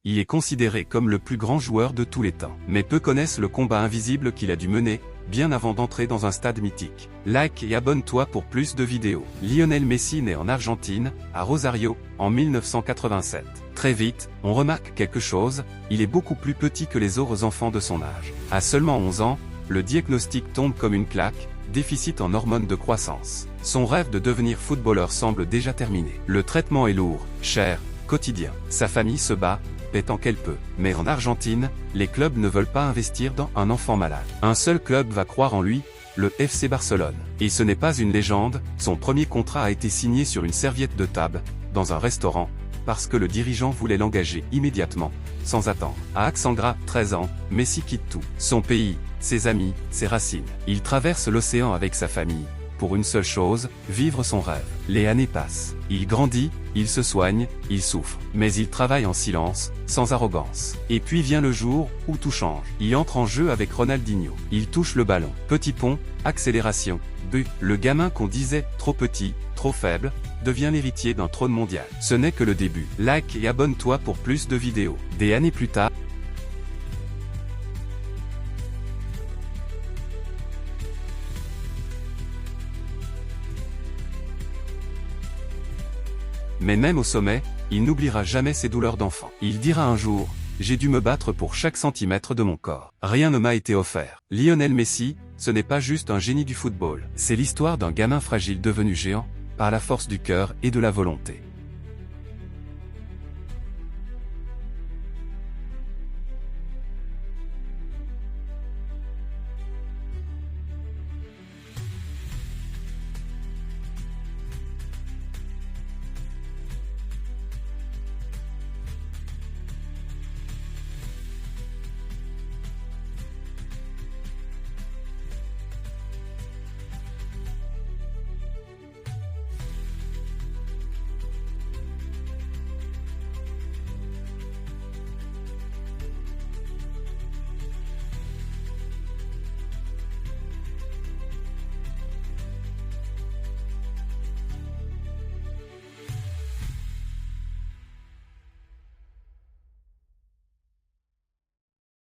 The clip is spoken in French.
Il est considéré comme le plus grand joueur de tous les temps. Mais peu connaissent le combat invisible qu'il a dû mener, bien avant d'entrer dans un stade mythique. Like et abonne-toi pour plus de vidéos. Lionel Messi naît en Argentine, à Rosario, en 1987. Très vite, on remarque quelque chose, il est beaucoup plus petit que les autres enfants de son âge. À seulement 11 ans, le diagnostic tombe comme une claque, déficit en hormones de croissance. Son rêve de devenir footballeur semble déjà terminé. Le traitement est lourd, cher, quotidien. Sa famille se bat, paie tant qu'elle peut. Mais en Argentine, les clubs ne veulent pas investir dans un enfant malade. Un seul club va croire en lui, le FC Barcelone. Et ce n'est pas une légende, son premier contrat a été signé sur une serviette de table, dans un restaurant, parce que le dirigeant voulait l'engager immédiatement, sans attendre. À Axangra, 13 ans, Messi quitte tout. Son pays, ses amis, ses racines. Il traverse l'océan avec sa famille, pour une seule chose, vivre son rêve. Les années passent. Il grandit, il se soigne, il souffre. Mais il travaille en silence, sans arrogance. Et puis vient le jour, où tout change. Il entre en jeu avec Ronaldinho. Il touche le ballon. Petit pont, accélération, but. Le gamin qu'on disait trop petit, trop faible, devient l'héritier d'un trône mondial. Ce n'est que le début. Like et abonne-toi pour plus de vidéos. Des années plus tard, mais même au sommet, il n'oubliera jamais ses douleurs d'enfant. Il dira un jour, j'ai dû me battre pour chaque centimètre de mon corps. Rien ne m'a été offert. Lionel Messi, ce n'est pas juste un génie du football. C'est l'histoire d'un gamin fragile devenu géant, par la force du cœur et de la volonté.